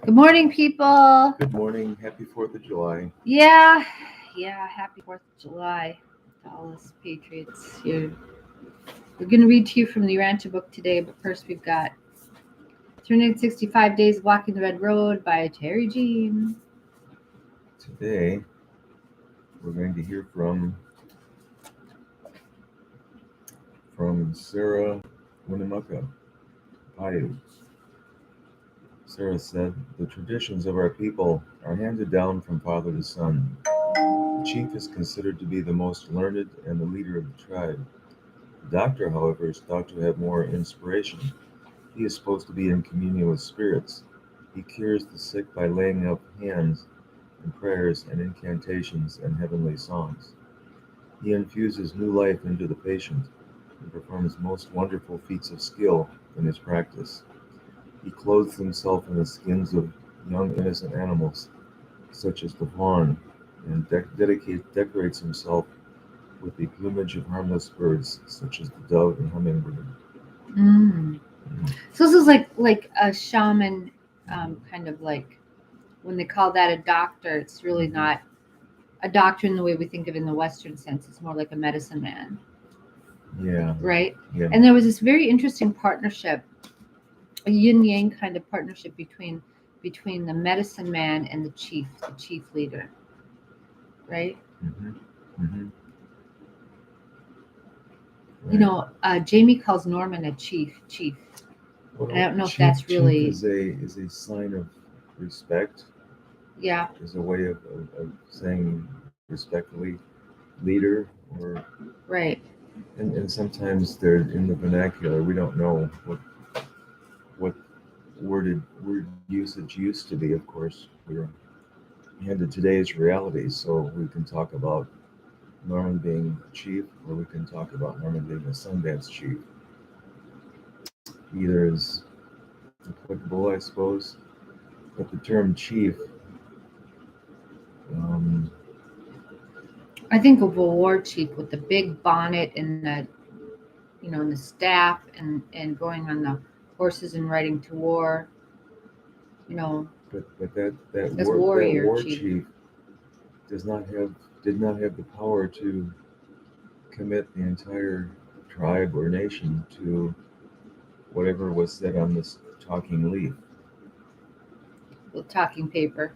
Good morning, people. Good morning. Happy 4th of July. Yeah, happy 4th of July to all us patriots here. We're going to read to you from the Urantia book today, but first we've got 365 Days of Walking the Red Road by Terry Jean. Today, we're going to hear from Sarah Winnemucca Paiute. Sarah said, "The traditions of our people are handed down from father to son. The chief is considered to be the most learned and the leader of the tribe. The doctor, however, is thought to have more inspiration. He is supposed to be in communion with spirits. He cures the sick by laying up hands and prayers and incantations and heavenly songs. He infuses new life into the patient and performs most wonderful feats of skill in his practice. He clothes himself in the skins of young innocent animals, such as the fawn, and decorates himself with the plumage of harmless birds, such as the dove and hummingbird." So this is like a shaman, kind of like when they call that a doctor. It's really not a doctor in the way we think of it in the Western sense. It's more like a medicine man. Yeah. Right? Yeah. And there was this very interesting partnership, a yin-yang kind of partnership between the medicine man and the chief leader. Right? Right. You know, Jamie calls Norman a chief. Well, I don't know if that's really is a sign of respect. Yeah. Is a way of saying respectfully leader, or right. And sometimes they're in the vernacular. We don't know what word usage used to be. Of course, we're handed today's realities, so we can talk about Norman being chief, or we can talk about Norman being a Sundance chief. Either is applicable, I suppose. But the term chief, I think of a war chief with the big bonnet and the, and the staff and going on the horses and riding to war. But that warrior war chief did not have the power to commit the entire tribe or nation to whatever was said on this talking leaf. Talking paper.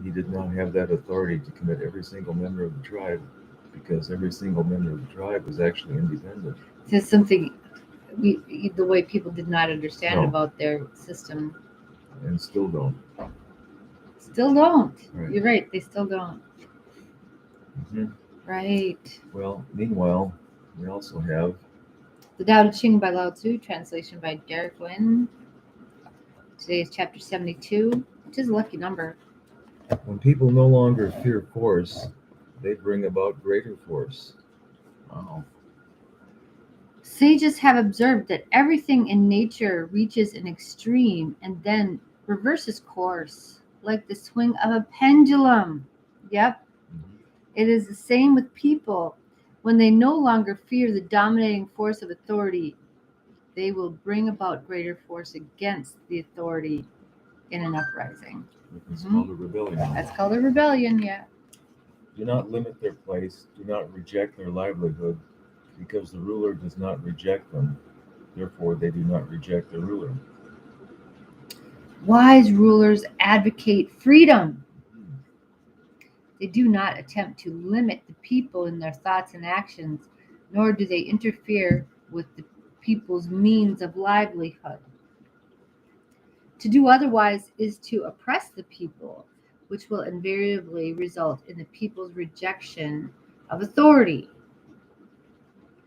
He did not have that authority to commit every single member of the tribe, because every single member of the tribe was actually independent. It's something the way people did not understand about their system. And still don't. Right. You're right. They still don't. Right. Well, meanwhile, we also have The Tao Te Ching by Lao Tzu, translation by Derek Lin. Today is chapter 72, which is a lucky number. When people no longer fear force, they bring about greater force. Wow. Sages have observed that everything in nature reaches an extreme and then reverses course, like the swing of a pendulum. Yep. It is the same with people. When they no longer fear the dominating force of authority, they will bring about greater force against the authority in an uprising. It's called a rebellion. That's called a rebellion, yeah. Do not limit their place. Do not reject their livelihood, because the ruler does not reject them. Therefore, they do not reject the ruler. Wise rulers advocate freedom. They do not attempt to limit the people in their thoughts and actions, nor do they interfere with the people's means of livelihood. To do otherwise is to oppress the people, which will invariably result in the people's rejection of authority.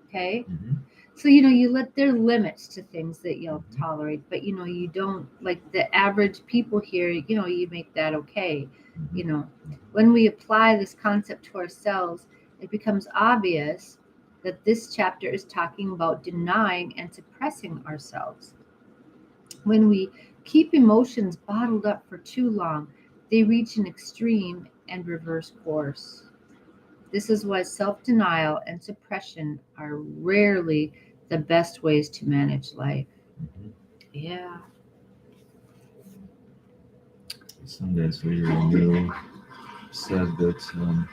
Okay? So, you let there limits to things that you'll tolerate, but, you don't, like the average people here, you make that okay. When we apply this concept to ourselves, it becomes obvious that this chapter is talking about denying and suppressing ourselves. When we keep emotions bottled up for too long, they reach an extreme and reverse course. This is why self-denial and suppression are rarely the best ways to manage life. Yeah. the Sundance leader I knew said that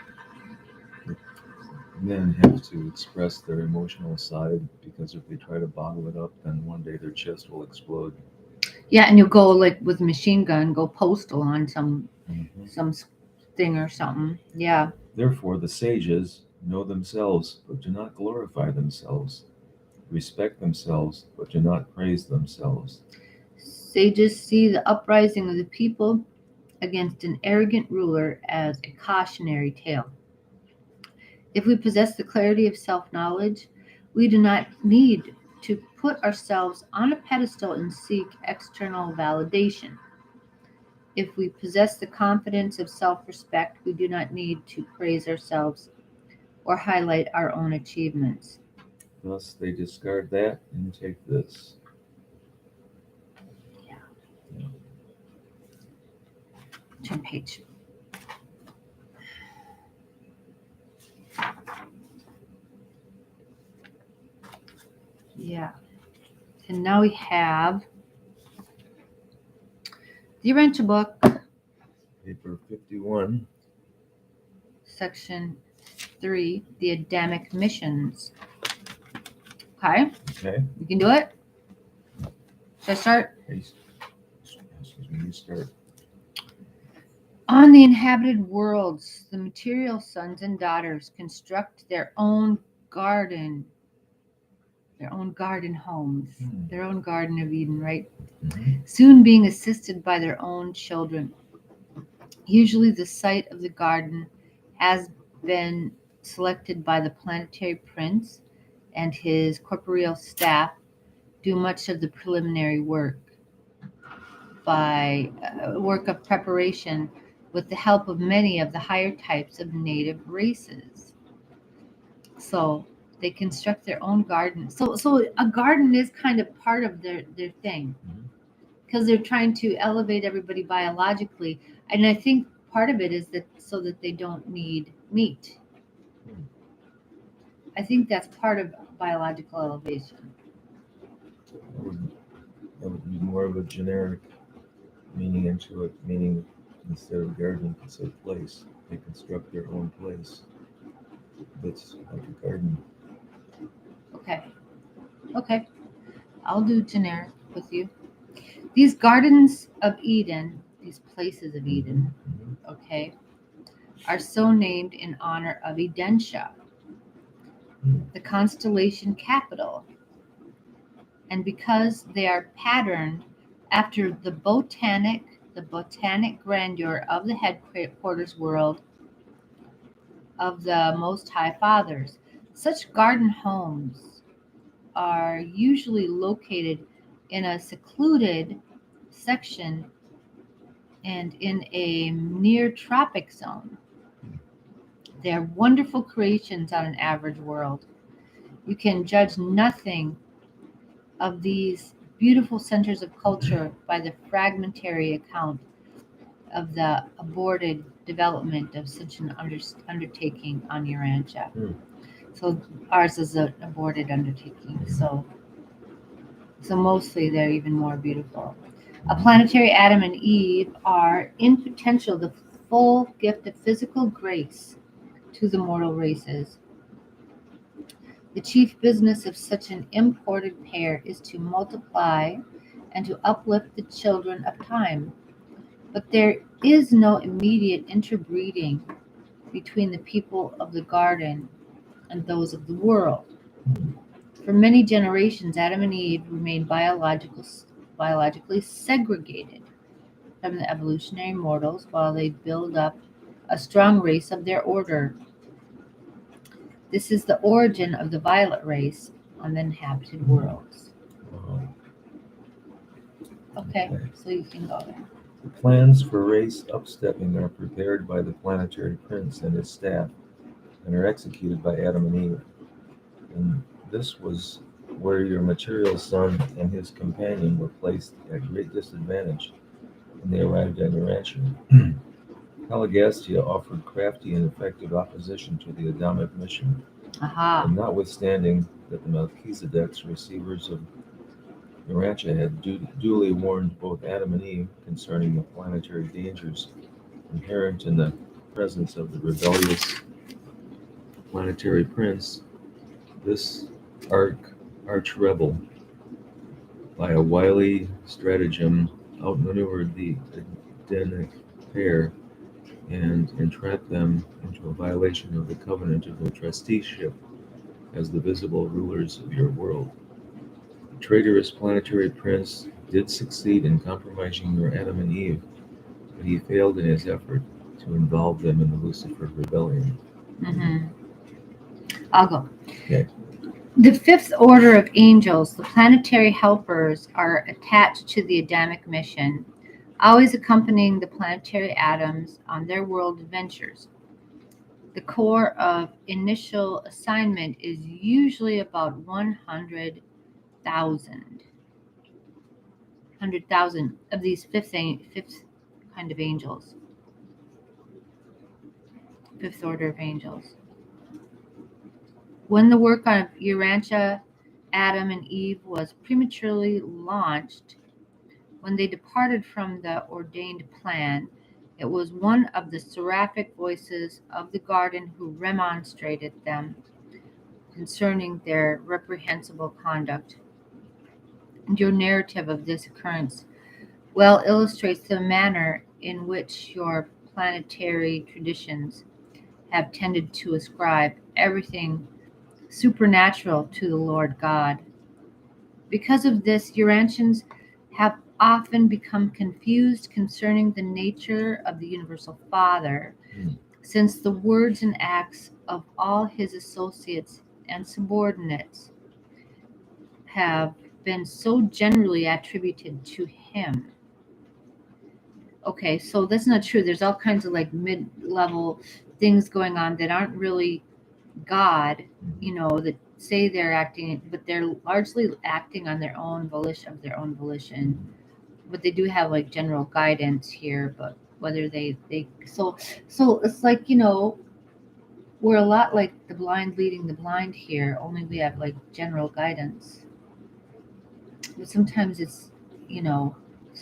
men have to express their emotional side because if they try to bottle it up, then one day their chest will explode. Yeah, and you'll go like with a machine gun, go postal on Mhm. some thing or something. Yeah. Therefore, the sages know themselves, but do not glorify themselves, respect themselves, but do not praise themselves. Sages see the uprising of the people against an arrogant ruler as a cautionary tale. If we possess the clarity of self knowledge, we do not need to put ourselves on a pedestal and seek external validation. If we possess the confidence of self respect, we do not need to praise ourselves or highlight our own achievements. Thus, they discard that and take this. Yeah. Yeah. Turn page. Yeah. And now we have the Urantia book, Paper 51. section 3, the Adamic Missions. Okay, Okay. you can do it. Should I start? Excuse me, you start. On the inhabited worlds, the material sons and daughters construct their own garden homes, their own Garden of Eden, right? Mhm. Soon being assisted by their own children. Usually, the site of the garden has been selected by the planetary prince, and his corporeal staff do much of the preliminary work by work of preparation with the help of many of the higher types of native races. So they construct their own garden. So a garden is kind of part of their thing Mhm. because they're trying to elevate everybody biologically. And I think part of it is that so that they don't need meat. Hmm. I think that's part of biological elevation. That would, that would be more of a generic meaning into it, meaning instead of garden, you could say place. They construct their own place. That's like a garden. Okay. Okay. I'll do generic with you. These gardens of Eden, these places of Eden, Mhm. okay, are so named in honor of Edentia, Mhm. the constellation capital, and because they are patterned after the botanic grandeur of the headquarters world of the Most High Fathers. Such garden homes are usually located in a secluded section and in a near tropic zone. They are wonderful creations on an average world. You can judge nothing of these beautiful centers of culture by the fragmentary account of the aborted development of such an undertaking on Urantia. Hmm. So ours is an aborted undertaking. So mostly they're even more beautiful. A planetary Adam and Eve are, in potential, the full gift of physical grace to the mortal races. The chief business of such an imported pair is to multiply and to uplift the children of time. But there is no immediate interbreeding between the people of the garden and those of the world. For many generations, Adam and Eve remained biologically segregated from the evolutionary mortals while they build up a strong race of their order. This is the origin of the violet race on the inhabited worlds. Wow. Okay, Okay. so you can go there. The plans for race upstepping are prepared by the planetary prince and his staff and are executed by Adam and Eve. And this was where your material son and his companion were placed at great disadvantage when they arrived at Urantia. Caligastia offered crafty and effective opposition to the Adamic mission, Aha. and notwithstanding that the Melchizedeks, receivers of Urantia had duly warned both Adam and Eve concerning the planetary dangers inherent in the presence of the rebellious planetary prince. This arch-rebel, by a wily stratagem, outmaneuvered the Adamic pair and entrapped them into a violation of the covenant of their trusteeship as the visible rulers of your world. The traitorous planetary prince did succeed in compromising your Adam and Eve, but he failed in his effort to involve them in the Lucifer rebellion. Mm-hmm. I'll go. Okay. The fifth order of angels, the planetary helpers, are attached to the Adamic mission, always accompanying the planetary atoms on their world adventures. The core of initial assignment is usually about 100,000 of these fifth kind of angels, fifth order of angels. When the work on Urantia, Adam, and Eve was prematurely launched, when they departed from the ordained plan, it was one of the seraphic voices of the garden who remonstrated them concerning their reprehensible conduct. And your narrative of this occurrence well illustrates the manner in which your planetary traditions have tended to ascribe everything supernatural to the Lord God. Because of this, Urantians have often become confused concerning the nature of the Universal Father, since the words and acts of all his associates and subordinates have been so generally attributed to him. Okay, so that's not true. There's all kinds of like mid-level things going on that aren't really God, that say they're acting, but they're largely acting on their own volition. But they do have like general guidance here, but whether they so it's like, we're a lot like the blind leading the blind here, only we have like general guidance. But sometimes it's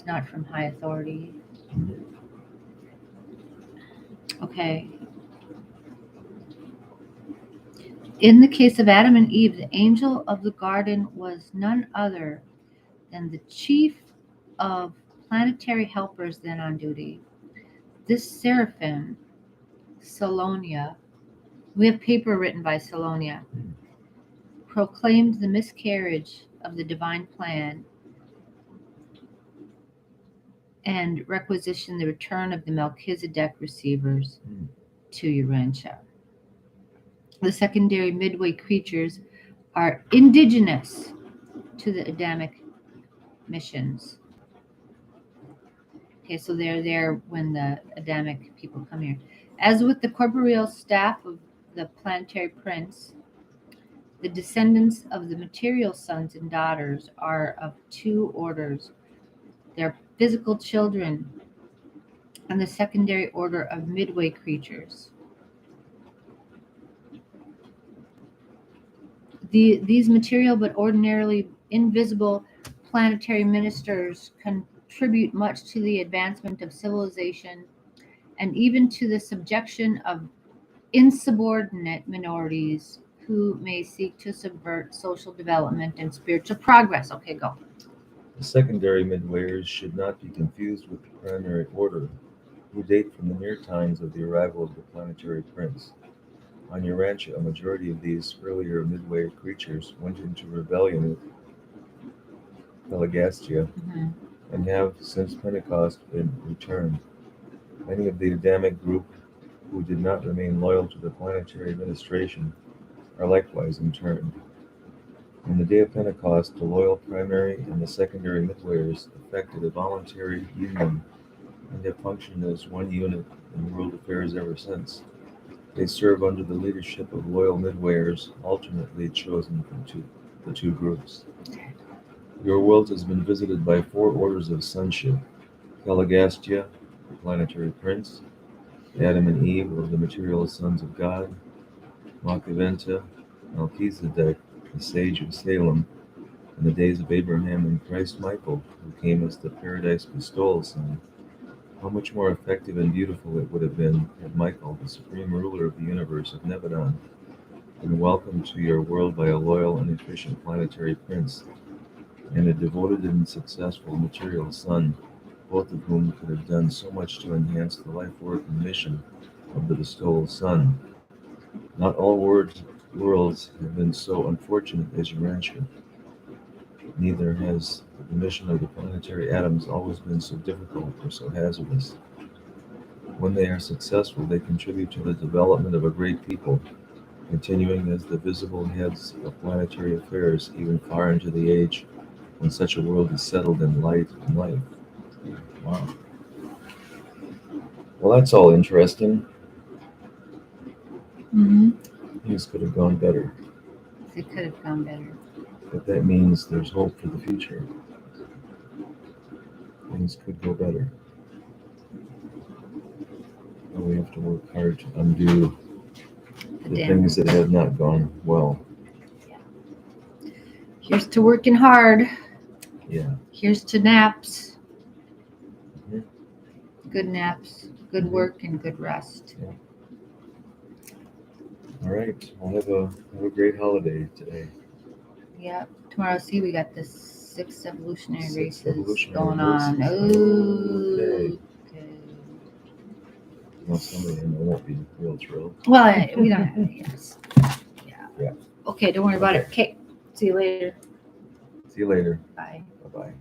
not from high authority. Okay. In the case of Adam and Eve, the angel of the garden was none other than the chief of planetary helpers then on duty. This seraphim, Salonia, we have paper written by Salonia, proclaimed the miscarriage of the divine plan and requisitioned the return of the Melchizedek receivers to Urantia. The secondary midway creatures are indigenous to the Adamic missions. Okay, so they're there when the Adamic people come here. As with the corporeal staff of the planetary prince, the descendants of the material sons and daughters are of two orders. They're physical children and the secondary order of midway creatures. These material but ordinarily invisible planetary ministers contribute much to the advancement of civilization and even to the subjection of insubordinate minorities who may seek to subvert social development and spiritual progress. Okay, go. The secondary midwayers should not be confused with the primary order, who date from the near times of the arrival of the planetary prince. On Urantia, a majority of these earlier midway creatures went into rebellion with Pelagastia and have, since Pentecost, been returned. Many of the Adamic group who did not remain loyal to the planetary administration are likewise interned. On the day of Pentecost, the loyal primary and the secondary midwayers effected a voluntary union and have functioned as one unit in world affairs ever since. They serve under the leadership of loyal midwayers, alternately chosen from the two groups. Your world has been visited by four orders of sonship: Pelagastia, the planetary prince; Adam and Eve, of the material sons of God; Melchizedek, the sage of Salem; In the days of Abraham and Christ Michael, who came as the paradise bestowal son, how much more effective and beautiful it would have been had Michael, the supreme ruler of the universe of Nebadon, been welcomed to your world by a loyal and efficient planetary prince, and a devoted and successful material son, both of whom could have done so much to enhance the life, work, and mission of the bestowal son. Not all worlds have been so unfortunate as Urantia. Neither has the mission of the planetary atoms always been so difficult or so hazardous. When they are successful, they contribute to the development of a great people, continuing as the visible heads of planetary affairs even far into the age when such a world is settled in light and life. Wow. Well, that's all interesting. Mm-hmm. Things could have gone better, It could have gone better. but that means there's hope for the future. Things could go better. And we have to work hard to undo the things that have not gone well. Here's to working hard. Yeah. Here's to naps. Mhm. Good naps, good Mhm. work, and good rest. All right. Well, have a great holiday today. Yep. Tomorrow, see, we got the 6 evolutionary Six races evolutionary going on. races. Oh, Okay. Well, some of them I won't be real thrilled. Well, we don't have any yes. Yeah. Okay, don't worry about it. Okay. See you later. See you later. Bye. Bye bye.